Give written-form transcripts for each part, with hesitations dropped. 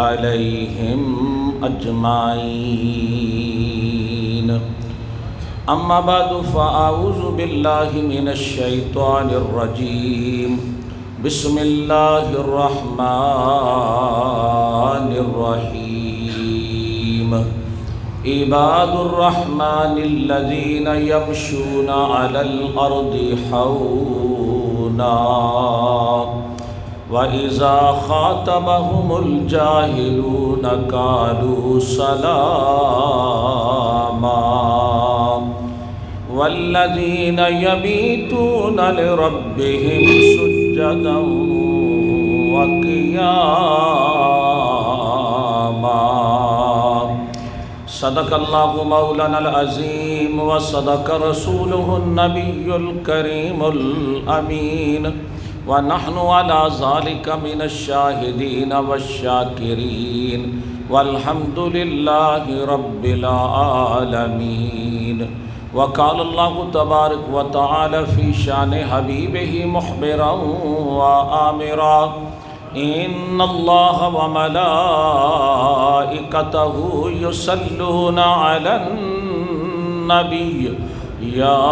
عليهم أجمعين. أما بعد فأعوذ بالله من الشيطان الرجيم. بسم الله الرحمن الرحيم. عباد الرحمن الذين يمشون على الأرض حونا وَإِذَا خَاطَبَهُمُ الْجَاهِلُونَ قَالُوا سَلَامًا. وَالَّذِينَ يَبِيتُونَ لِرَبِّهِمْ سُجَّدًا وَقِيَامًا. صدق اللہ مولانا العظیم وصدق رسولہ النبی الکریم الامین ونحن على ذلك من الشاهدين والشاكرين والحمد لله رب العالمين. وقال الله تبارك وتعالى في شان حبيبه مخبرا وآمرا إن الله وملائكته يصلون على النبي يا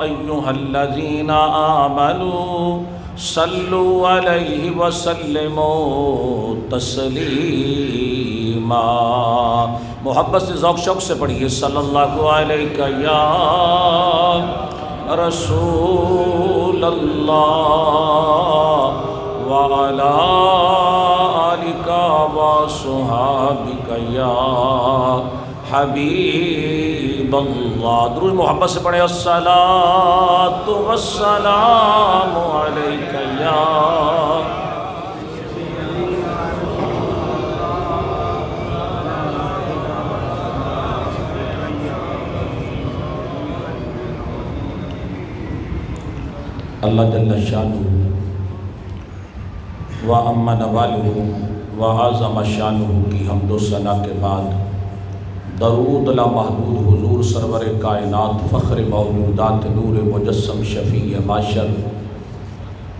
أيها الذين آمنوا صلوا عليه وسلموا تسلیما. محبت سے ذوق شوق سے پڑھیے صلی اللہ علیہ یا رسول اللہ وعلی آلک وصحابک یا حبیب اللہ. درود محبت سے پڑھے الصلاۃ والسلام علیک یا اللہ جل شانہ و عم نوالہ و اعظم شانہ کی حمد و ثنا کے بعد درود لامحدود حضور سرور کائنات فخر موجودات نور مجسم شفیع معاشر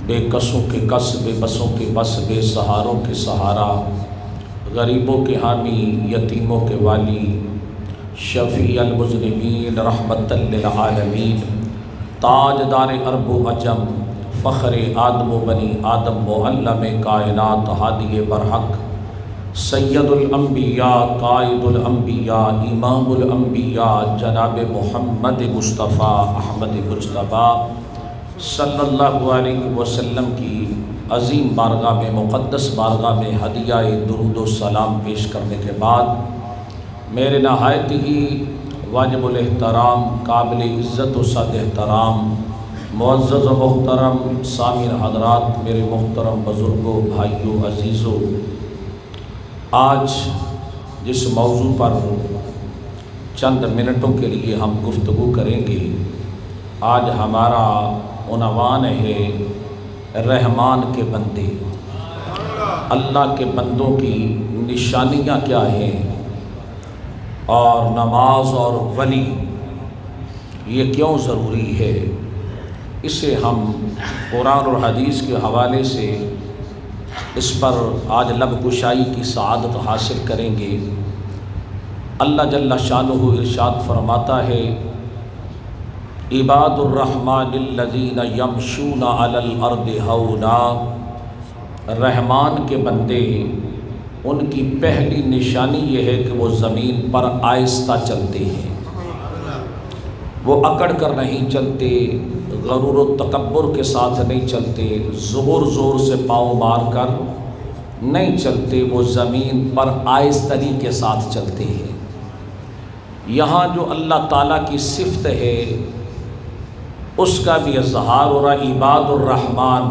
بے کسوں کے کس بے بسوں کے بس بے سہاروں کے سہارا غریبوں کے حامی یتیموں کے والی شفیع المذنبین رحمت للعالمین تاجدار عرب و عجم فخر آدم و بنی آدم معلم کائنات ہادی برحق سید الانبیاء قائد الانبیاء امام الانبیاء جناب محمد مصطفیٰ احمد مجتبیٰ صلی اللہ علیہ وسلم کی عظیم بارگاہ میں مقدس بارگاہ میں ہدیہ درود و سلام پیش کرنے کے بعد میرے نہایت ہی واجب الاحترام قابل عزت و صد احترام معزز و محترم سامعین حضرات، میرے محترم بزرگوں، بھائیوں، عزیزوں، آج جس موضوع پر چند منٹوں کے لیے ہم گفتگو کریں گے، آج ہمارا عنوان ہے رحمان کے بندے. اللہ کے بندوں کی نشانیاں کیا ہیں اور نماز اور ولی یہ کیوں ضروری ہے، اسے ہم قرآن اور حدیث کے حوالے سے اس پر آج لب کشائی کی سعادت حاصل کریں گے. اللہ جل شانہ ارشاد فرماتا ہے عباد الرحمن الذین یمشون علی الارض ہونا. رحمان کے بندے ان کی پہلی نشانی یہ ہے کہ وہ زمین پر آہستہ چلتے ہیں، وہ اکڑ کر نہیں چلتے، غرور و تکبر کے ساتھ نہیں چلتے، زور زور سے پاؤں مار کر نہیں چلتے، وہ زمین پر آہستگی کے ساتھ چلتے ہیں. یہاں جو اللہ تعالیٰ کی صفت ہے اس کا بھی اظہار ہو رہا. عباد الرحمن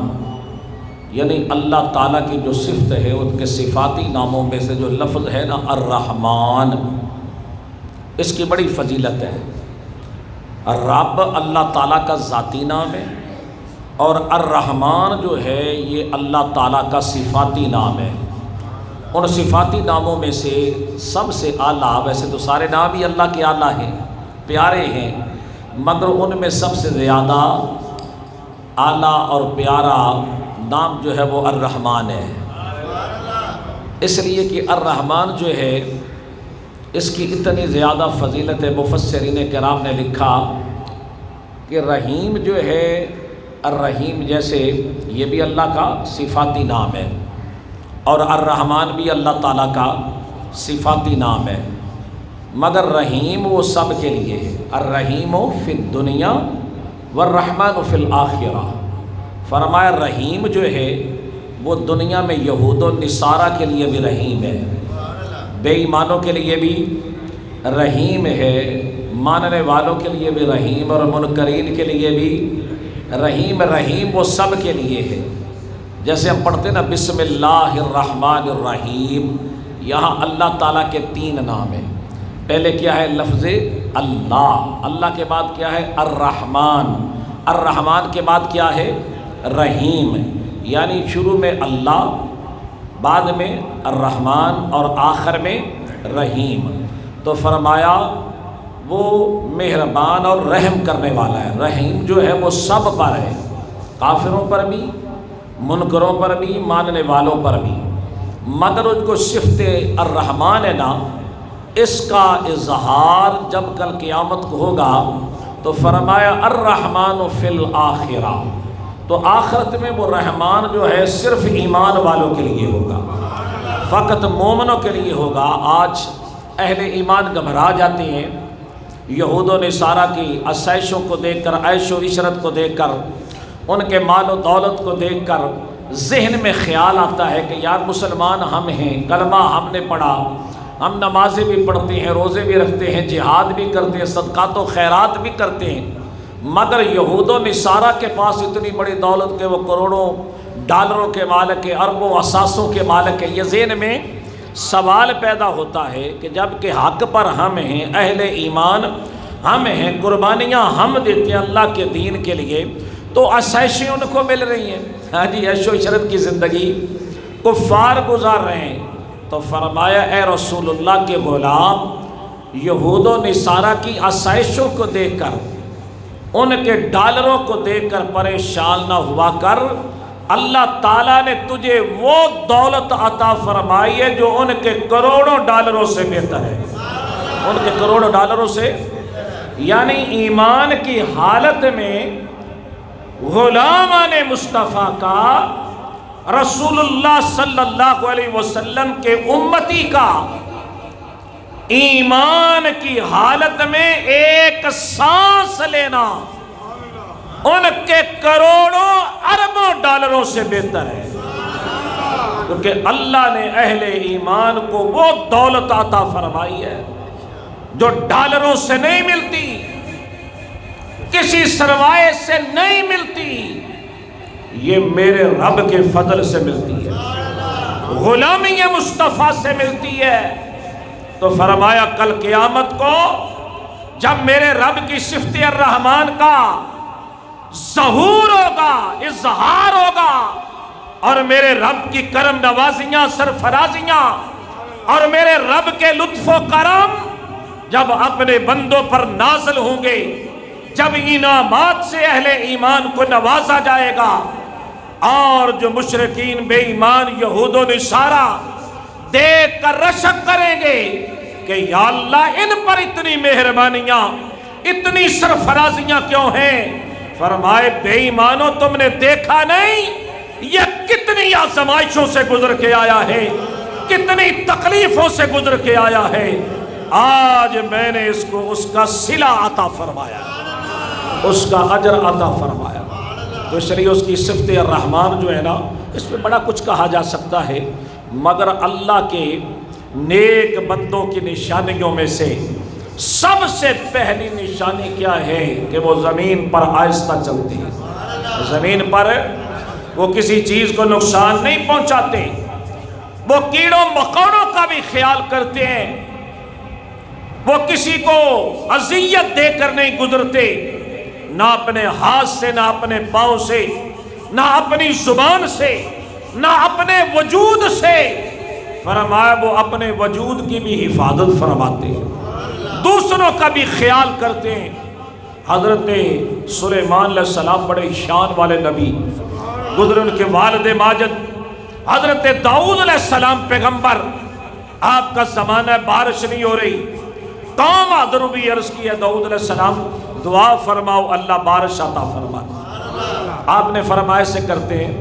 یعنی اللہ تعالیٰ کی جو صفت ہے ان کے صفاتی ناموں میں سے جو لفظ ہے نا الرحمن، اس کی بڑی فضیلت ہے. رب اللہ تعالیٰ کا ذاتی نام ہے اور الرحمن جو ہے یہ اللہ تعالیٰ کا صفاتی نام ہے. ان صفاتی ناموں میں سے سب سے اعلیٰ، ویسے تو سارے نام ہی اللہ کے اعلیٰ ہیں، پیارے ہیں، مگر ان میں سب سے زیادہ اعلیٰ اور پیارا نام جو ہے وہ الرحمن ہے. اس لیے کہ الرحمن جو ہے اس کی اتنی زیادہ فضیلت ہے، مفسرین کرام نے لکھا کہ رحیم جو ہے، الرحیم جیسے یہ بھی اللہ کا صفاتی نام ہے اور الرحمن بھی اللہ تعالیٰ کا صفاتی نام ہے، مگر رحیم وہ سب کے لیے ہے۔ الرحیم فی الدنیا والرحمن فی الآخرہ۔ فرمایا رحیم جو ہے وہ دنیا میں یہود و نصارہ کے لیے بھی رحیم ہے، بے ایمانوں کے لیے بھی رحیم ہے، ماننے والوں کے لیے بھی رحیم اور منکرین کے لیے بھی رحیم۔ رحیم وہ سب کے لیے ہے۔ جیسے ہم پڑھتے ہیں نا بسم اللہ الرحمن الرحیم، یہاں اللہ تعالیٰ کے 3 نام ہیں۔ پہلے کیا ہے؟ لفظ اللہ، اللہ کے بعد کیا ہے؟ الرحمن، الرحمن کے بعد کیا ہے؟ رحیم، یعنی شروع میں اللہ، بعد میں الرحمن اور آخر میں رحیم۔ تو فرمایا وہ مہربان اور رحم کرنے والا ہے۔ رحیم جو ہے وہ سب پر ہے، کافروں پر بھی، منکروں پر بھی، ماننے والوں پر بھی، مگر اس کو صفت الرحمن ہے نا، اس کا اظہار جب کل قیامت کو ہوگا تو فرمایا الرحمن فی الآخرہ، تو آخرت میں وہ رحمان جو ہے صرف ایمان والوں کے لیے ہوگا، فقط مومنوں کے لیے ہوگا۔ آج اہل ایمان گھبرا جاتے ہیں یہود و نصارہ کی آسائشوں کو دیکھ کر، عیش و عشرت کو دیکھ کر، ان کے مال و دولت کو دیکھ کر ذہن میں خیال آتا ہے کہ یار مسلمان ہم ہیں، کلمہ ہم نے پڑھا، ہم نمازیں بھی پڑھتے ہیں، روزے بھی رکھتے ہیں، جہاد بھی کرتے ہیں، صدقات و خیرات بھی کرتے ہیں، مگر یہود و نصارہ کے پاس اتنی بڑی دولت کہ وہ کروڑوں ڈالروں کے مالک ہے، اربوں اساسوں کے مالک ہے۔ یہ ذہن میں سوال پیدا ہوتا ہے کہ جب کہ حق پر ہم ہیں، اہل ایمان ہم ہیں، قربانیاں ہم دیتے ہیں اللہ کے دین کے لیے، تو آسائشیں ان کو مل رہی ہیں۔ ہاں جی، عیش و عشرت کی زندگی کفار گزار رہے ہیں۔ تو فرمایا اے رسول اللہ کے غلام، یہود و نصارہ کی آسائشوں کو دیکھ کر، ان کے ڈالروں کو دیکھ کر پریشان نہ ہوا کر، اللہ تعالیٰ نے تجھے وہ دولت عطا فرمائی ہے جو ان کے کروڑوں ڈالروں سے بہتر ہے، ان کے کروڑوں ڈالروں سے، یعنی ایمان کی حالت میں غلامان مصطفیٰ کا، رسول اللہ صلی اللہ علیہ وسلم کے امتی کا ایمان کی حالت میں ایک سانس لینا ان کے کروڑوں اربوں ڈالروں سے بہتر ہے، کیونکہ اللہ نے اہل ایمان کو وہ دولت عطا فرمائی ہے جو ڈالروں سے نہیں ملتی، کسی سرمایے سے نہیں ملتی، یہ میرے رب کے فضل سے ملتی ہے، غلامی مصطفیٰ سے ملتی ہے۔ تو فرمایا کل قیامت کو جب میرے رب کی صفت الرحمن کا ظہور ہوگا، اظہار ہوگا، اور میرے رب کی کرم نوازیاں، سرفرازیاں، اور میرے رب کے لطف و کرم جب اپنے بندوں پر نازل ہوں گے، جب انعامات سے اہل ایمان کو نوازا جائے گا، اور جو مشرکین بے ایمان یہود و نصارہ دیکھ کر رشک کریں گے کہ یا اللہ ان پر اتنی مہربانیاں، اتنی سرفرازیاں کیوں ہیں؟ فرمائے بے ایمانوں تم نے دیکھا نہیں یہ کتنی آزمائشوں سے گزر کے آیا ہے، کتنی تکلیفوں سے گزر کے آیا ہے، آج میں نے اس کو اس کا صلہ عطا فرمایا، اس کا اجر عطا فرمایا۔ تو اس لیے اس کی صفت الرحمن جو ہے نا، اس میں بڑا کچھ کہا جا سکتا ہے، مگر اللہ کے نیک بندوں کی نشانیوں میں سے سب سے پہلی نشانی کیا ہے کہ وہ زمین پر آہستہ چلتے ہیں، زمین پر وہ کسی چیز کو نقصان نہیں پہنچاتے، وہ کیڑوں مکوڑوں کا بھی خیال کرتے ہیں، وہ کسی کو اذیت دے کر نہیں گزرتے، نہ اپنے ہاتھ سے، نہ اپنے پاؤں سے، نہ اپنی زبان سے، نہ اپنے وجود سے۔ فرمایا وہ اپنے وجود کی بھی حفاظت فرماتے ہیں، دوسروں کا بھی خیال کرتے ہیں۔ حضرت سلیمان علیہ السلام بڑے شان والے نبی گزرے، ان کے والد ماجد حضرت داؤد علیہ السلام پیغمبر، آپ کا زمانہ بارش نہیں ہو رہی، قوم ادربی عرض کی ہے داؤد علیہ السلام دعا فرماؤ اللہ بارش عطا فرما۔ آپ نے فرمایا سے کرتے ہیں،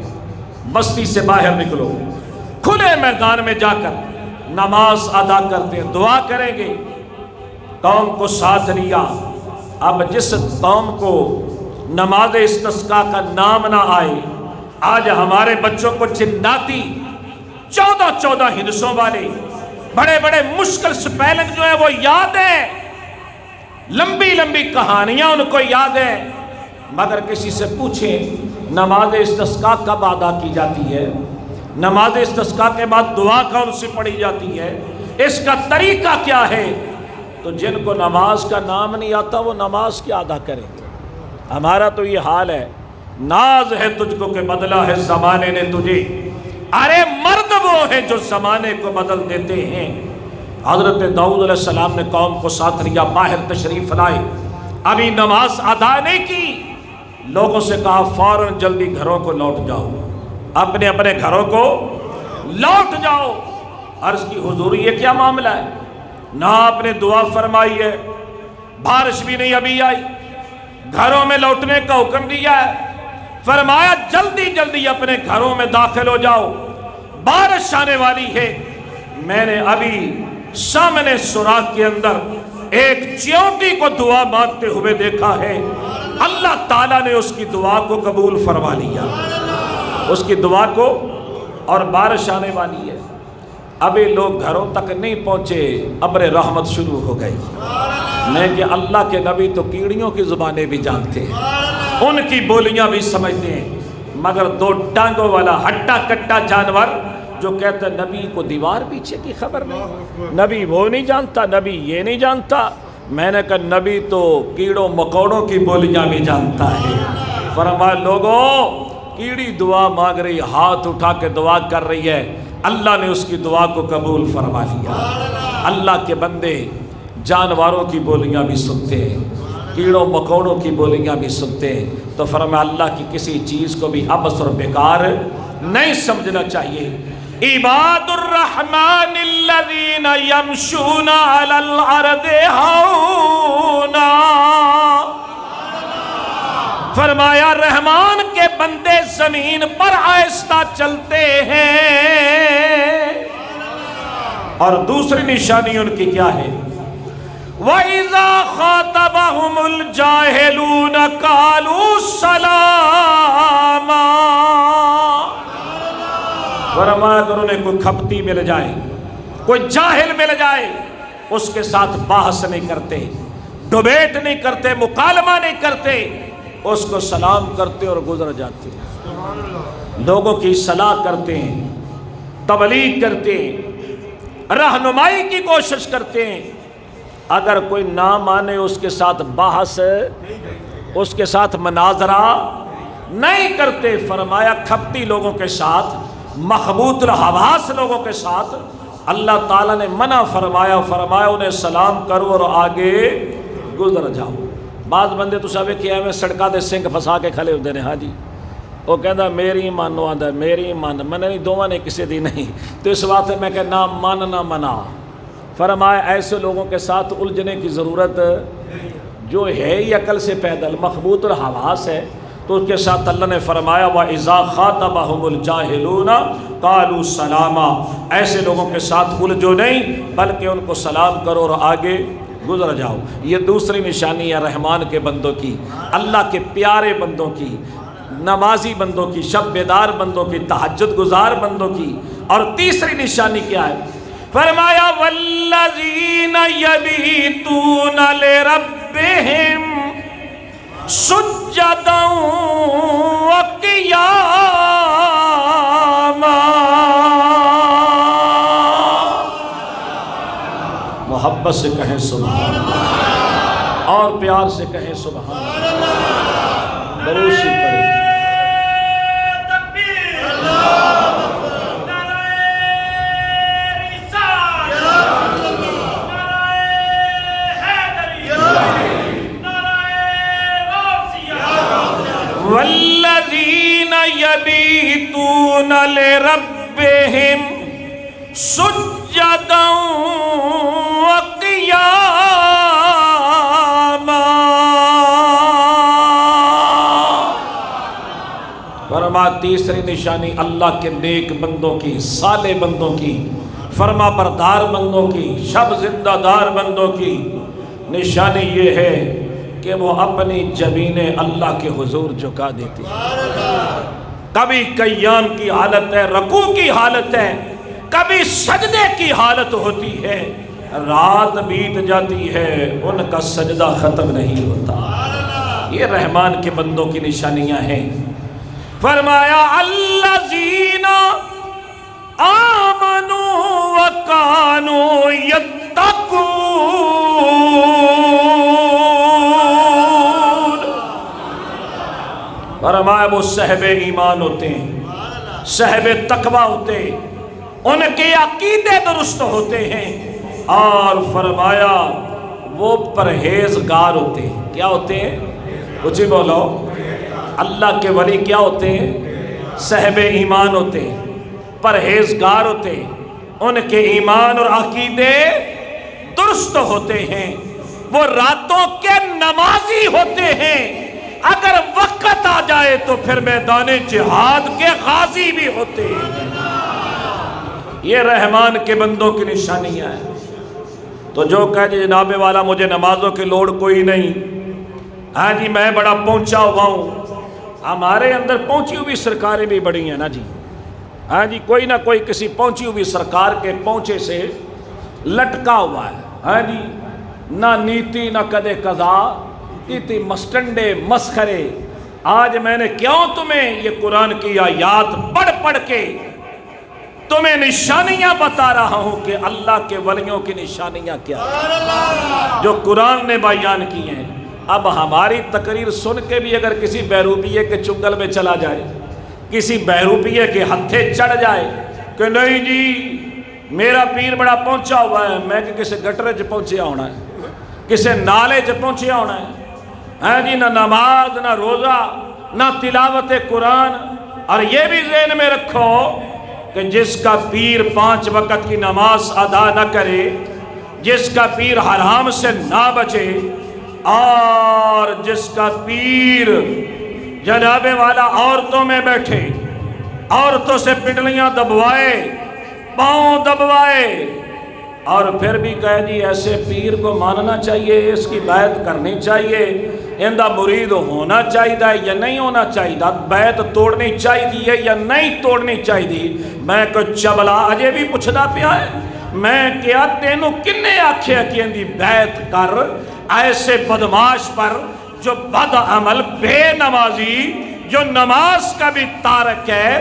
بستی سے باہر نکلو، کھلے میدان میں جا کر نماز ادا کرتے ہیں، دعا کریں گے۔ قوم کو ساتھ لیا۔ اب جس قوم کو نماز استسقاء کا نام نہ آئے، آج ہمارے بچوں کو جناتی 14 ہندسوں والے بڑے بڑے مشکل سپیلنگ جو ہے وہ یاد ہے، لمبی لمبی کہانیاں ان کو یاد ہے، مگر کسی سے پوچھیں نماز استسقاء کب ادا کی جاتی ہے، نماز استسقاء کے بعد دعا کون سی پڑھی جاتی ہے، اس کا طریقہ کیا ہے، تو جن کو نماز کا نام نہیں آتا وہ نماز کیا ادا کریں گے۔ ہمارا تو یہ حال ہے، ناز ہے تجھ کو کہ بدلا ہے زمانے نے تجھے، ارے مرد وہ ہے جو زمانے کو بدل دیتے ہیں۔ حضرت داؤد علیہ السلام نے قوم کو ساتھ لیا، باہر تشریف لائے، ابھی نماز ادا نہیں کی، لوگوں سے کہا فوراً جلدی گھروں کو لوٹ جاؤ، اپنے اپنے گھروں کو لوٹ جاؤ۔ عرض کی حضور یہ کیا معاملہ ہے؟ نہ آپ نے دعا فرمائی ہے، بارش بھی نہیں ابھی آئی، گھروں میں لوٹنے کا حکم دیا ہے، فرمایا جلدی جلدی اپنے گھروں میں داخل ہو جاؤ، بارش آنے والی ہے۔ میں نے ابھی سامنے سوراخ کے اندر ایک چیونٹی کو دعا مانگتے ہوئے دیکھا ہے، اللہ تعالیٰ نے اس کی دعا کو قبول فرما لیا، اس کی دعا کو، اور بارش آنے والی ہے۔ ابھی لوگ گھروں تک نہیں پہنچے، ابر رحمت شروع ہو گئی۔ میں کہ اللہ کے نبی تو کیڑیوں کی زبانیں بھی جانتے ہیں، ان کی بولیاں بھی سمجھتے ہیں، مگر 2 ٹانگوں والا ہٹا کٹا جانور جو کہتا ہے نبی کو دیوار پیچھے کی خبر نہیں، نبی وہ نہیں جانتا، نبی یہ نہیں جانتا۔ میں نے کہا نبی تو کیڑوں مکوڑوں کی بولیاں بھی جانتا ہے۔ فرمایا لوگوں، کیڑی دعا مانگ رہی، ہاتھ اٹھا کے دعا کر رہی ہے، اللہ نے اس کی دعا کو قبول فرما لیا۔ اللہ کے بندے جانوروں کی بولیاں بھی سنتے ہیں، کیڑوں مکوڑوں کی بولیاں بھی سنتے ہیں، تو فرمایا اللہ کی کسی چیز کو بھی عبث اور بیکار نہیں سمجھنا چاہیے۔ عباد الرحمن الذین یمشون علی الارض ہونا، فرمایا رحمان کے بندے زمین پر آہستہ چلتے ہیں۔ اور دوسری نشانی ان کی کیا ہے؟ وَإِذَا خَاطَبَهُمُ الْجَاهِلُونَ قَالُوا سَلَامًا، فرمایا اگر انہیں کوئی کھپتی مل جائے، کوئی جاہل مل جائے، اس کے ساتھ بحث نہیں کرتے، ڈبیٹ نہیں کرتے، مکالمہ نہیں کرتے، اس کو سلام کرتے اور گزر جاتے ہیں۔ لوگوں کی اصلاح کرتے ہیں، تبلیغ کرتے ہیں، رہنمائی کی کوشش کرتے ہیں، اگر کوئی نہ مانے اس کے ساتھ بحث، اس کے ساتھ مناظرہ نہیں کرتے۔ فرمایا کھپتی لوگوں کے ساتھ، مخبوط الحواس لوگوں کے ساتھ اللہ تعالیٰ نے منع فرمایا، فرمایا انہیں سلام کرو اور آگے گزر جاؤ۔ بعض بندے تو سب کیا میں سڑکاں دے سنگ پھسا کے کھلے ہوتے ہیں، ہاں جی وہ کہندا میری من، وہ آندا میری من، میں نہیں دونوں نے کسی دی نہیں، تو اس واسطے میں کہ نہ من نہ منا۔ فرمایا ایسے لوگوں کے ساتھ الجھنے کی ضرورت جو ہے ہی عقل سے پیدل مخبوط اور حواس ہے، تو اس کے ساتھ اللہ نے فرمایا وَإِذَا خَاطَبَهُمُ الْجَاهِلُونَ قَالُوا سَلَامًا، ایسے لوگوں کے ساتھ الجھو نہیں بلکہ ان کو سلام کرو اور آگے گزر جاؤ۔ یہ دوسری نشانی ہے رحمان کے بندوں کی، اللہ کے پیارے بندوں کی، نمازی بندوں کی، شب بیدار بندوں کی، تہجد گزار بندوں کی۔ اور تیسری نشانی کیا ہے؟ فرمایا وَالَّذِينَ يَبِيتُونَ لِرَبِّهِمْ سُجَّدًا وَقِيَامًا، محبت سے کہیں سبحان اللہ، اور پیار سے کہیں سبحان اللہ، درود شریف پڑھیں۔ وَالَّذِينَ يَبِيتُونَ لِرَبِّهِمْ ربهم سجدا وقياما. فرما تیسری نشانی اللہ کے نیک بندوں کی، صالح بندوں کی، فرما بردار بندوں کی، شب زندہ دار بندوں کی نشانی یہ ہے کہ وہ اپنی جبینیں اللہ کے حضور جھکا دیتی ہیں. کبھی قیام کی حالت ہے، رکوع کی حالت ہے، کبھی سجدے کی حالت ہوتی ہے. رات بیت جاتی ہے، ان کا سجدہ ختم نہیں ہوتا. یہ رحمان کے بندوں کی نشانیاں ہیں. فرمایا الذین آمنوا وکانوا یتقون. فرمایا وہ صاحب ایمان ہوتے ہیں، صاحب تقوی ہوتے ہیں، ان کے عقیدے درست ہوتے ہیں، اور فرمایا وہ پرہیزگار ہوتے ہیں. کیا ہوتے ہیں؟ کچھ ہی بولو. اللہ کے ولی کیا ہوتے ہیں؟ صاحب ایمان ہوتے ہیں، پرہیزگار ہوتے ہیں، ان کے ایمان اور عقیدے درست ہوتے ہیں. وہ راتوں کے نمازی ہوتے ہیں، اگر وقت آ جائے تو پھر میدان جہاد کے غازی بھی ہوتے ہیں. یہ رحمان کے بندوں کی نشانیاں ہیں. تو جو کہے جناب والا مجھے نمازوں کی لوڑ کوئی نہیں، ہاں جی میں بڑا پہنچا ہوا ہوں. ہمارے اندر پہنچی ہوئی سرکاریں بھی بڑی ہیں نا جی. ہاں جی کوئی نہ کوئی کسی پہنچی ہوئی سرکار کے پہنچے سے لٹکا ہوا ہے. ہاں جی نہ نیتی نہ کدے قضا، تیتی مسٹنڈے مسخرے. آج میں نے کیوں تمہیں یہ قرآن کی آیات پڑھ پڑھ کے تمہیں نشانیاں بتا رہا ہوں کہ اللہ کے ولیوں کی نشانیاں کیا ہیں جو قرآن نے بیان کی ہیں. اب ہماری تقریر سن کے بھی اگر کسی بہروپیے کے چنگل میں چلا جائے، کسی بہروپیے کے ہتھے چڑھ جائے کہ نہیں جی میرا پیر بڑا پہنچا ہوا ہے، میں کہ کسی گٹرے چ پہنچیا ہونا ہے، کسی نالے چ پہنچیا ہونا ہے. ہاں جی نہ نماز نہ روزہ نہ تلاوت قرآن. اور یہ بھی ذہن میں رکھو کہ جس کا پیر 5 وقت کی نماز ادا نہ کرے، جس کا پیر حرام سے نہ بچے، اور جس کا پیر جناب والا عورتوں میں بیٹھے، عورتوں سے پنڈلیاں دبوائے، پاؤں دبوائے، اور پھر بھی کہہ دی ایسے پیر کو ماننا چاہیے، اس کی بیعت کرنی چاہیے، اندہ مرید ہونا چاہیے یا نہیں ہونا چاہیے، بیعت توڑنی چاہیے یا نہیں توڑنی چاہیے. میں کو چبلا اجے بھی پوچھدا پیا ہے، میں کیا تینوں کنے آکھیا کہ اندی بیعت کر ایسے بدماش پر جو بد عمل بے نمازی، جو نماز کا بھی تارک ہے،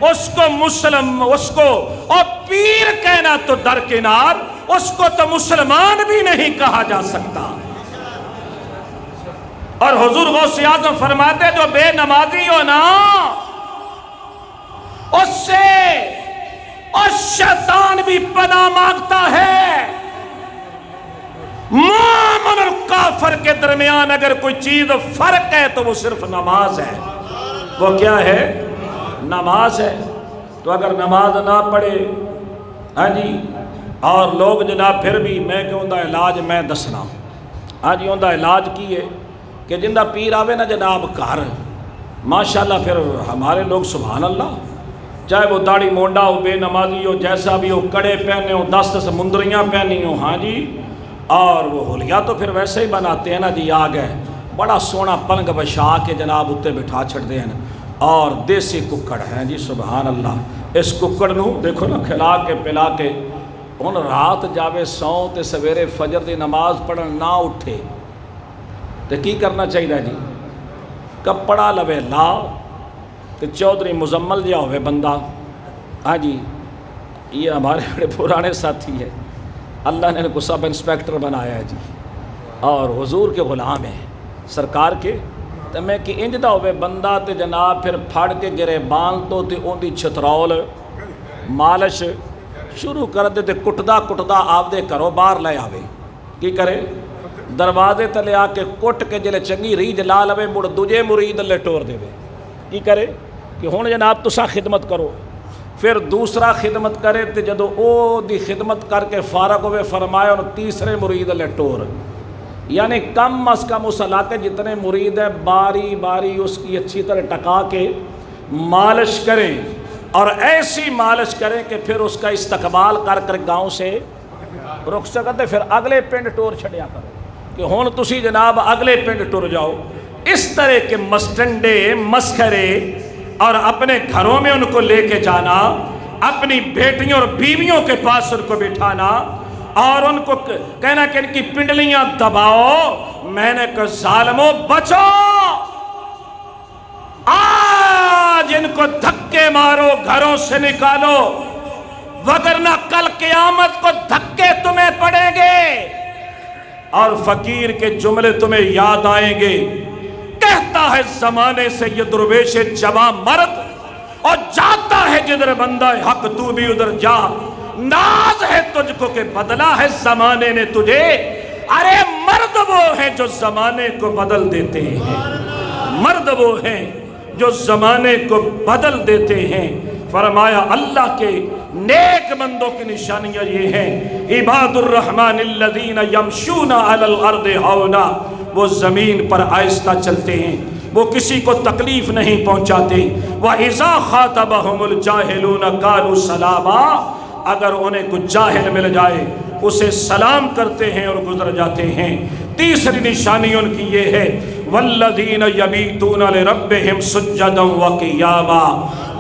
اس کو مسلم، اس کو اور پیر کہنا تو درکنار، اس کو تو مسلمان بھی نہیں کہا جا سکتا. اور حضور غوث اعظم فرماتے جو بے نمازی ہو نا، اس سے اور شیطان بھی پناہ مانگتا ہے. مومن اور کافر کے درمیان اگر کوئی چیز فرق ہے تو وہ صرف نماز ہے. وہ کیا ہے؟ نماز ہے. تو اگر نماز نہ پڑھے ہاں جی اور لوگ جناب پھر بھی میں کہ اندہ علاج میں دسنا ہاں جی اندہ علاج کی ہے کہ جندہ پیر آوے نا جناب کار ماشاءاللہ پھر ہمارے لوگ سبحان اللہ چاہے وہ داڑھی مونڈا ہو بے نمازی ہو جیسا بھی ہو کڑے پہنے ہو 10 سمندریاں پہنی ہو ہاں جی اور وہ ہولیاں تو پھر ویسے ہی بناتے ہیں نا جی آ گئے بڑا سونا پلنگ بچھا کے جناب اتے بٹھا چھڑ دے ہیں اور دیسی ککڑ ہیں جی سبحان اللہ. اس ککڑ نو دیکھو نا کھلا کے پلا کے ان رات جاوے سو تے سویرے فجر دی نماز پڑھن نہ اٹھے تو کی کرنا چاہیے جی؟ کپڑا لوے لا تو چودھری مزمل جا ہوئے بندہ ہاں جی یہ ہمارے بڑے پرانے ساتھی ہے اللہ نے ان کو سب انسپیکٹر بنایا ہے جی اور حضور کے غلام ہیں سرکار کے. تو میں کہ انج دا ہوئے بندہ تے جناب پھر پھڑ کے گرے بان تو تے ان دی چھترول مالش شروع کر دے تے کٹدا کٹدا آپ دے کرو باہر لے آوے کی کرے دروازے تلے آ کے کٹ کے جلے چنگی ریج لا لوے مڑ دوجے مرید لے ٹور دے کی کرے کہ ہون جناب تسا خدمت کرو پھر دوسرا خدمت کرے تے جدو او دی خدمت کر کے فارغ ہوئے فرمایا اور تیسرے مرید لے ٹور، یعنی کم از کم اس علاقے جتنے مرید ہیں باری باری اس کی اچھی طرح ٹکا کے مالش کریں، اور ایسی مالش کریں کہ پھر اس کا استقبال کر کر گاؤں سے رخ سکتے، پھر اگلے پنڈ ٹور چھڑیا کرو کہ ہون تسی جناب اگلے پنڈ ٹور جاؤ۔ اس طرح کے مسٹنڈے مسخرے اور اپنے گھروں میں ان کو لے کے جانا، اپنی بیٹیوں اور بیویوں کے پاس ان کو بٹھانا اور ان کو کہنا کہ ان کی پنڈلیاں دباؤ، میں نے کہا ظالموں بچو، آج ان کو دھکے مارو، گھروں سے نکالو، وگرنہ کل قیامت کو دھکے تمہیں پڑیں گے اور فقیر کے جملے تمہیں یاد آئیں گے۔ کہتا ہے زمانے سے یہ درویش جواں مرد، اور جاتا ہے جدھر بندہ حق تو بھی ادھر جا، ناز ہے تجھ کو کہ بدلا ہے زمانے نے تجھے، ارے مرد وہ ہیں جو زمانے کو بدل دیتے ہیں، مرد وہ ہیں جو زمانے کو بدل دیتے ہیں۔ فرمایا اللہ کے نیک بندوں کی نشانیاں یہ ہیں، عباد الرحمن الذین یمشون علی الارض ہونا، وہ زمین پر آہستہ چلتے ہیں، وہ کسی کو تکلیف نہیں پہنچاتے۔ وَإِذَا خَاطَبَهُمُ الْجَاهِلُونَ قَالُوا سَلَامًا، اگر انہیں کچھ جاہل مل جائے اسے سلام کرتے ہیں اور گزر جاتے ہیں۔ تیسری نشانی ان کی یہ ہے وَالَّذِينَ يَبِيتُونَ لِرَبِّهِمْ سُجَّدًا وَقِيَامًا،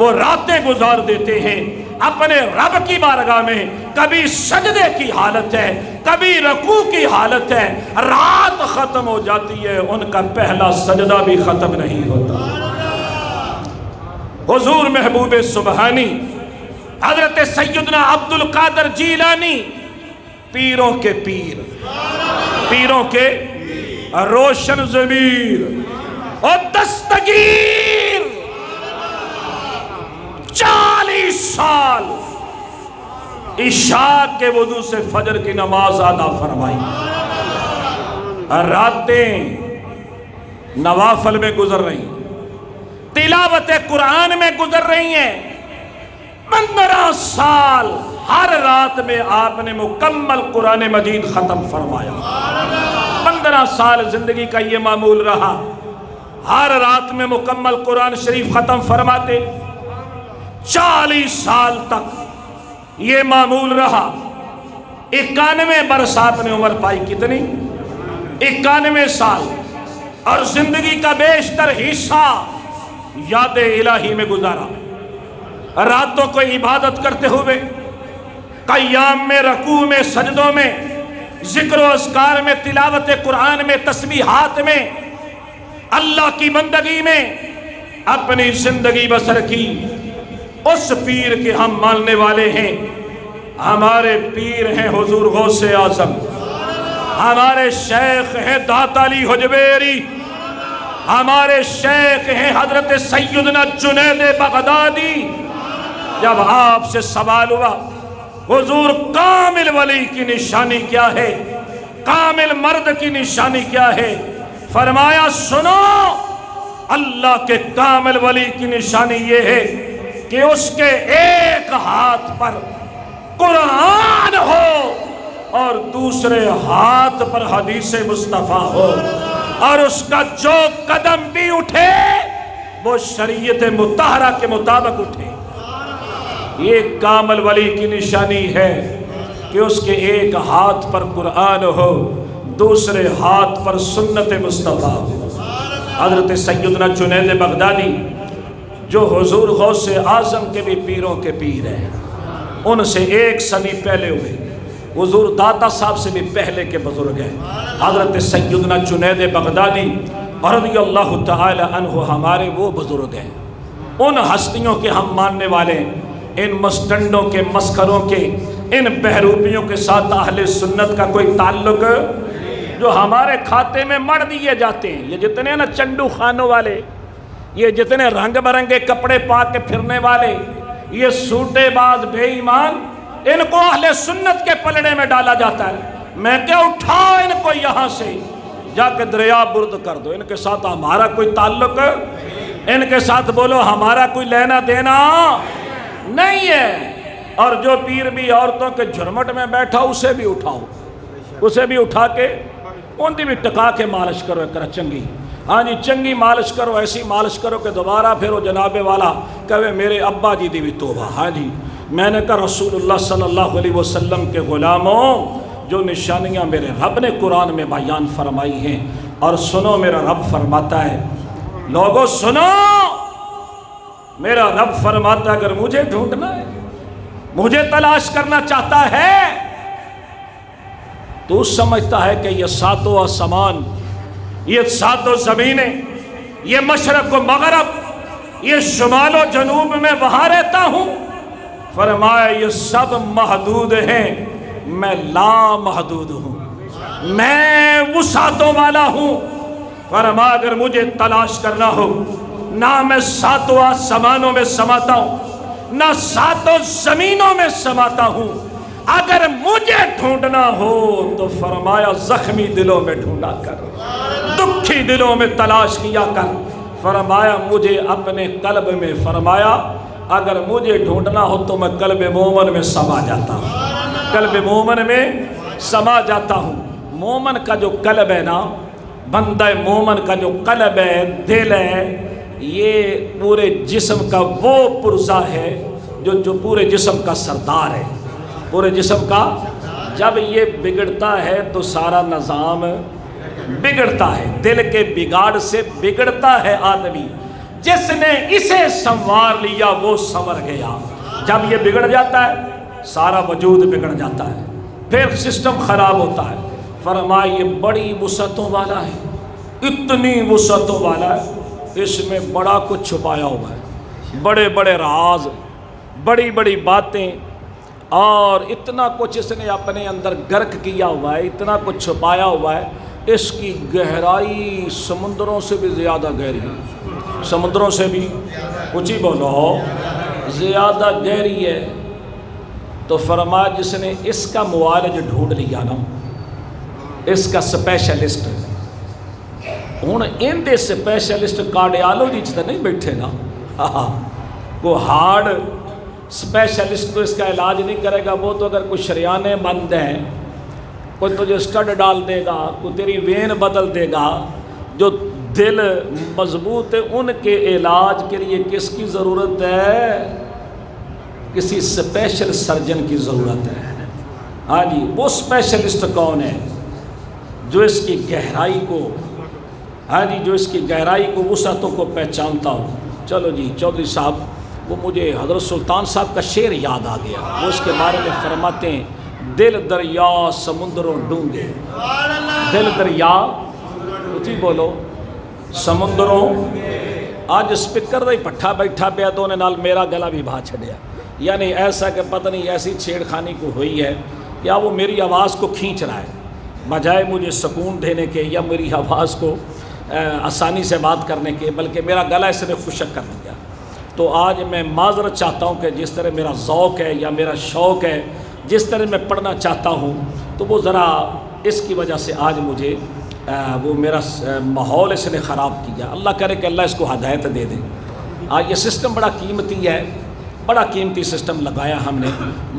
وہ راتیں گزار دیتے ہیں اپنے رب کی بارگاہ میں، کبھی سجدے کی حالت ہے، کبھی رکوع کی حالت ہے، رات ختم ہو جاتی ہے ان کا پہلا سجدہ بھی ختم نہیں ہوتا۔ حضور محبوب سبحانی حضرت سیدنا عبد القادر جیلانی، پیروں کے پیر، پیروں کے روشن ضمیر اور دستگیر، 40 سال عشاء کے وضو سے فجر کی نماز ادا فرمائی، راتیں نوافل میں گزر رہی ہیں، تلاوت قرآن میں گزر رہی ہیں، 15 سال ہر رات میں آپ نے مکمل قرآن مجید ختم فرمایا۔ 15 سال زندگی کا یہ معمول رہا، ہر رات میں مکمل قرآن شریف ختم فرماتے۔ 40 سال تک یہ معمول رہا۔ 91 برس آپ نے عمر پائی، کتنی؟ 91 سال، اور زندگی کا بیشتر حصہ یاد الہی میں گزارا، راتوں کو عبادت کرتے ہوئے، قیام میں، رکوع میں، سجدوں میں، ذکر و اذکار میں، تلاوت قرآن میں، تسبیحات میں، اللہ کی بندگی میں اپنی زندگی بسر کی۔ اس پیر کے ہم ماننے والے ہیں، ہمارے پیر ہیں حضور غوث اعظم، ہمارے شیخ ہیں داتا علی حجویری، ہمارے شیخ ہیں حضرت سیدنا جنید بغدادی۔ جب آپ سے سوال ہوا حضور کامل ولی کی نشانی کیا ہے، کامل مرد کی نشانی کیا ہے، فرمایا سنو، اللہ کے کامل ولی کی نشانی یہ ہے کہ اس کے ایک ہاتھ پر قرآن ہو اور دوسرے ہاتھ پر حدیث مصطفیٰ ہو، اور اس کا جو قدم بھی اٹھے وہ شریعت مطہرہ کے مطابق اٹھے۔ یہ کامل ولی کی نشانی ہے کہ اس کے ایک ہاتھ پر قرآن ہو، دوسرے ہاتھ پر سنت مصطفیٰ ہو۔ حضرت سیدنا جنید بغدادی جو حضور غوث اعظم کے بھی پیروں کے پیر ہیں، ان سے 1 صدی پہلے ہوئے، حضور داتا صاحب سے بھی پہلے کے بزرگ ہیں۔ حضرت سیدنا جنید بغدادی رضی اللہ تعالی عنہ ہمارے وہ بزرگ ہیں، ان ہستیوں کے ہم ماننے والے ہیں۔ ان مسٹنڈوں کے، مسخروں کے، ان بہروپیوں کے ساتھ اہل سنت کا کوئی تعلق جو ہمارے کھاتے میں مڑ دیے جاتے ہیں، یہ جتنے نا چنڈو خانوں والے، یہ جتنے رنگ برنگے کپڑے پا کے پھرنے والے، یہ سوٹے باز بے ایمان، ان کو اہل سنت کے پلڑے میں ڈالا جاتا ہے۔ میں کیا اٹھاؤ ان کو یہاں سے جا کے دریا برد کر دو، ان کے ساتھ ہمارا کوئی تعلق، ان کے ساتھ بولو ہمارا کوئی لینا دینا نہیں ہے۔ اور جو پیر بھی عورتوں کے جھرمٹ میں بیٹھا اسے بھی اٹھاؤ، اسے بھی اٹھا کے ان دی بھی ٹکا کے مالش کرو کرا چنگی، ہاں جی چنگی مالش کرو، ایسی مالش کرو کہ دوبارہ پھر وہ جناب والا کہے میرے ابا جی دی بھی توبہ۔ ہاں جی میں نے کہا رسول اللہ صلی اللہ علیہ وسلم کے غلاموں، جو نشانیاں میرے رب نے قرآن میں بیان فرمائی ہیں، اور سنو میرا رب فرماتا ہے، لوگوں سنو، میرا رب فرماتا ہے اگر مجھے ڈھونڈنا ہے، مجھے تلاش کرنا چاہتا ہے، تو سمجھتا ہے کہ یہ ساتوں آسمان، یہ ساتوں زمینیں، یہ مشرق و مغرب، یہ شمال و جنوب میں وہاں رہتا ہوں، فرمایا یہ سب محدود ہیں، میں لامحدود ہوں، میں وسعتوں والا ہوں۔ فرمایا اگر مجھے تلاش کرنا ہو، نہ میں ساتوں آسمانوں میں سماتا ہوں، نہ ساتوں زمینوں میں سماتا ہوں، اگر مجھے ڈھونڈنا ہو تو فرمایا زخمی دلوں میں ڈھونڈا کر، دکھی دلوں میں تلاش کیا کر۔ فرمایا مجھے اپنے قلب میں، فرمایا اگر مجھے ڈھونڈنا ہو تو میں قلب مومن میں سما جاتا ہوں، قلب مومن میں سما جاتا ہوں۔ مومن کا جو قلب ہے نا، بندہ مومن کا جو قلب ہے، دل ہے، یہ پورے جسم کا وہ پرزہ ہے جو پورے جسم کا سردار ہے، پورے جسم کا۔ جب یہ بگڑتا ہے تو سارا نظام بگڑتا ہے، دل کے بگاڑ سے بگڑتا ہے آدمی۔ جس نے اسے سنوار لیا وہ سنور گیا۔ جب یہ بگڑ جاتا ہے سارا وجود بگڑ جاتا ہے، پھر سسٹم خراب ہوتا ہے۔ فرمایا یہ بڑی وسعتوں والا ہے، اتنی وسعتوں والا ہے، اس میں بڑا کچھ چھپایا ہوا ہے، بڑے بڑے راز، بڑی بڑی باتیں، اور اتنا کچھ اس نے اپنے اندر غرق کیا ہوا ہے، اتنا کچھ چھپایا ہوا ہے، اس کی گہرائی سمندروں سے بھی زیادہ گہری ہے، سمندروں سے بھی، کچھ ہی بولو، زیادہ گہری ہے۔ تو فرمایا جس نے اس کا معالج ڈھونڈ لیا نا، اس کا سپیشلسٹ، ہوں ان دے سپیشلسٹ کارڈیالوجی تو نہیں بیٹھے نا، وہ ہارڈ سپیشلسٹ تو اس کا علاج نہیں کرے گا، وہ تو اگر کوئی شریانے بند ہیں، کوئی تجھے سٹڈ ڈال دے گا، کوئی تیری وین بدل دے گا، جو دل مضبوط ہے ان کے علاج کے لیے کس کی ضرورت ہے؟ کسی سپیشل سرجن کی ضرورت ہے۔ ہاں جی وہ سپیشلسٹ کون ہے؟ جو اس کی گہرائی کو، ہاں جی جو اس کی گہرائی کو، وسعتوں کو پہچانتا ہو۔ چلو جی چودھری صاحب، وہ مجھے حضرت سلطان صاحب کا شعر یاد آ گیا، وہ اس کے بارے میں فرماتے ہیں، دل دریا سمندروں ڈونگے، دل دریا، اچھی بولو، سمندروں۔ آج سپیکر دا ہی پٹھا بیٹھا پیا تو انہیں نال میرا گلا بھی بھا چھڑیا، یعنی ایسا کہ پتہ نہیں ایسی چھیڑ خانی کو ہوئی ہے، یا وہ میری آواز کو کھینچ رہا ہے بجائے مجھے سکون دینے کے، یا میری آواز کو آسانی سے بات کرنے کے، بلکہ میرا گلا اس نے خشک کر دیا۔ تو آج میں معذرت چاہتا ہوں کہ جس طرح میرا ذوق ہے یا میرا شوق ہے، جس طرح میں پڑھنا چاہتا ہوں، تو وہ ذرا اس کی وجہ سے آج مجھے وہ میرا ماحول اس نے خراب کیا۔ اللہ کرے کہ اللہ اس کو ہدایت دے دے۔ آج یہ سسٹم بڑا قیمتی ہے، بڑا قیمتی سسٹم لگایا ہم نے،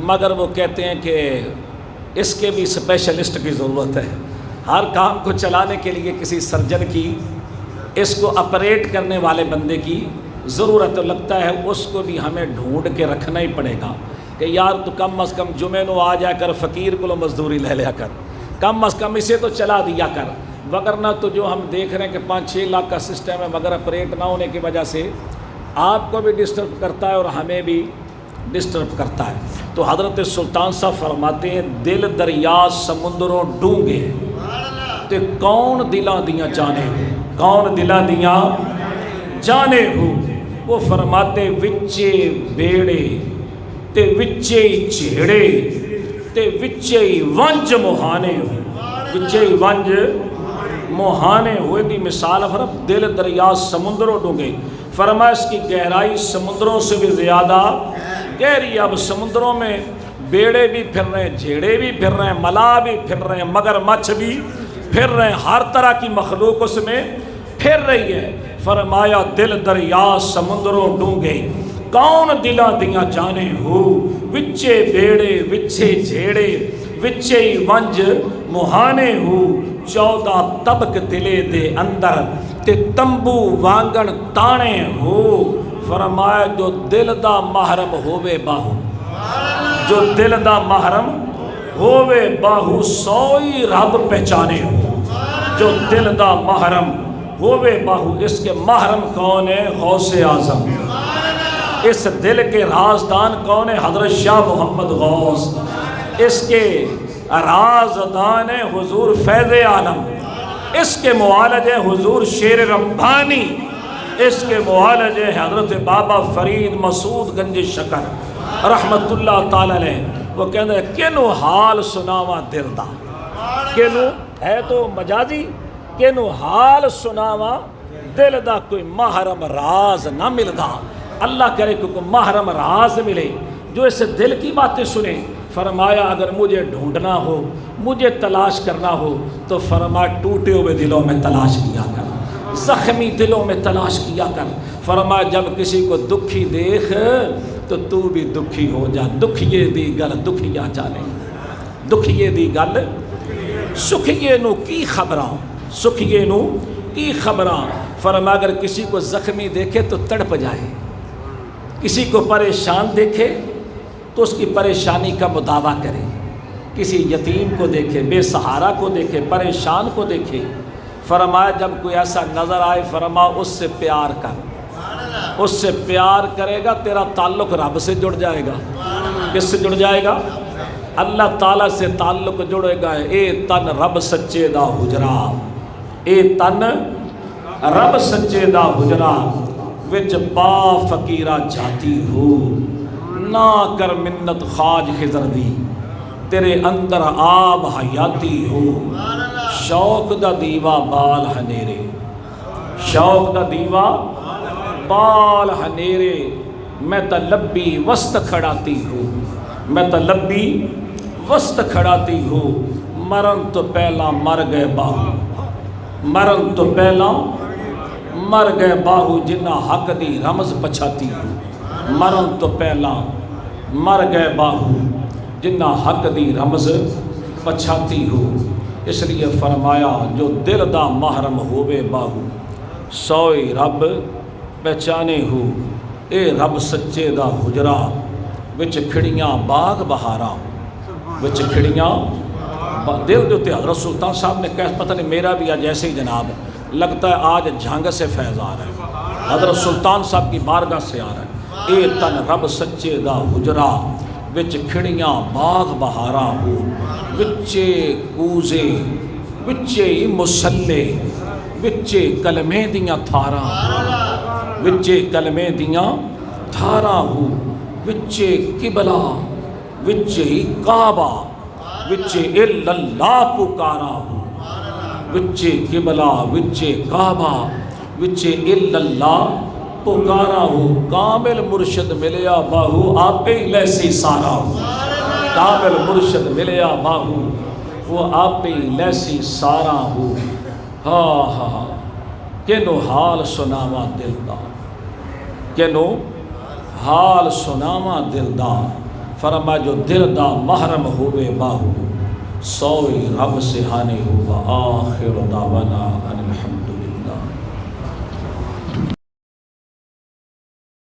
مگر وہ کہتے ہیں کہ اس کے بھی اسپیشلسٹ کی ضرورت ہے۔ ہر کام کو چلانے کے لیے کسی سرجن کی، اس کو آپریٹ کرنے والے بندے کی ضرورت لگتا ہے، اس کو بھی ہمیں ڈھونڈ کے رکھنا ہی پڑے گا کہ یار تو کم از کم جمعے نو آ جا کر فقیر کو مزدوری لے لیا کر، کم از کم اسے تو چلا دیا کر، وگرنہ تو جو ہم دیکھ رہے ہیں کہ 5-6 لاکھ کا سسٹم ہے، مگر آپریٹ نہ ہونے کی وجہ سے آپ کو بھی ڈسٹرب کرتا ہے اور ہمیں بھی ڈسٹرب کرتا ہے۔ تو حضرت سلطان صاحب فرماتے ہیں، دل دریا سمندروں ڈونگے تے کون دلاں دیاں جانے ہو، کون دلاں دیاں جانے ہو۔ وہ فرماتے وچے بیڑے تے وچے چہڑے تے وچے ونج مہانے ہو، وچے ونج مہانے ہوئے دی مثال فرم دل دریا سمندروں ڈونگے۔ فرمایا اس کی گہرائی سمندروں سے بھی زیادہ گہری۔ اب سمندروں میں بیڑے بھی پھر رہے ہیں، جھیڑے بھی پھر رہے ہیں، ملا بھی پھر رہے ہیں، مگر مچھ بھی پھر رہے ہیں، ہر طرح کی مخلوق اس میں پھر رہی ہے۔ فرمایا دل دریا سمندروں ڈونگے کون دلاں دیاں جانے ہو وچے بیڑے وچے جھیڑے وچے ونج مہانے ہو 14 طبق دلے دے اندر تے تمبو وانگن تانے ہو فرمایا جو دل دا محرم ہووے باہو جو دل دا محرم ہووے باہو سوئی رب پہچانے ہو جو دل دا محرم ہووے باہو اس کے محرم کون ہے غوث اعظم اس دل کے رازدان کون ہے حضرت شاہ محمد غوث اس کے رازدان ہے حضور فیض عالم اس کے معالج ہے حضور شیر ربانی اس کے معالج ہے حضرت بابا فرید مسعود گنج شکر رحمت اللہ تعالی علیہ وہ کہتے ہیں کینو حال سناوا دل دا کینو ہے تو مجازی کینو حال سناوا دل دا کوئی محرم راز نہ ملدا اللہ کرے کہ کوئی محرم راز ملے جو اس دل کی باتیں سنے فرمایا اگر مجھے ڈھونڈنا ہو مجھے تلاش کرنا ہو تو فرمایا ٹوٹے ہوئے دلوں میں تلاش کیا کر زخمی دلوں میں تلاش کیا کر فرمایا جب کسی کو دکھی دیکھ تو بھی دکھی ہو جا دکھیے دی گل دکھیا جانے دکھیے دی گل سکھیے نو کی خبراں سکھیے نو کی خبراں فرمایا اگر کسی کو زخمی دیکھے تو تڑپ جائے کسی کو پریشان دیکھے تو اس کی پریشانی کا مداوع کرے کسی یتیم کو دیکھے بے سہارا کو دیکھے پریشان کو دیکھے فرمایا جب کوئی ایسا نظر آئے فرمایا اس سے پیار کر اس سے پیار کرے گا تیرا تعلق رب سے جڑ جائے گا کس سے جڑ جائے گا اللہ تعالیٰ سے تعلق جڑے گا اے تن رب سچے دا حجرا اے تن رب سچے دا حجرا وچ پا فقیرہ جاتی ہو نہ کر منت خواج خضر دی تیرے اندر آب حیاتی ہو شوق دا دیوا بال ہنیرے شوق دا دیوا بال ہنیرے میں تلبی وسط کھڑاتی ہوں میں تلبی وسط کھڑاتی ہوں مرن تو پہلا مر گئے باہو مرن تو پہلا مر گئے باہو جنہ حق دی رمز پچھاتی ہوں مرن تو پہلا مر گئے باہو جنہ حق دی رمز پچھاتی ہو اس لیے فرمایا جو دل دا محرم ہووے باہو سوئی رب پہچانے ہو اے رب سچے دا حجرا وچ کھڑیاں باغ بہاراں وچ کھڑیاں دل دیتے حضرت سلطان صاحب نے کہا پتہ نہیں میرا بھی آج ایسے ہی جناب لگتا ہے آج جھانگ سے فیض آ رہا ہے حضرت سلطان صاحب کی بارگاہ سے آ رہا ہے اے تن رب سچے دا حجرا وچ کھڑیاں باغ بہاراں ہو وچے کوزے وچے مسلے وچے کلمے دیاں تھاراں وچے کلمے دیاں تھاراں ہو وچے قبلہ وچے کعبہ وچے اللہ پکارا ہو وچے قبلہ وچے کعبہ وچے اللہ پکارا ہو کامل مرشد ملیا باہو آپ ہی لیسی سارا ہو کامل مرشد ملیا باہو وہ آپ ہی لیسی سارا ہو ہاں ہاں کینو حال سناوا دل دا کینو حال سناوا دل دا فرما جو دل دا محرم ہوئے باہو سوئی رب سے ہانے ہوا آخر دعوانا ان الحمد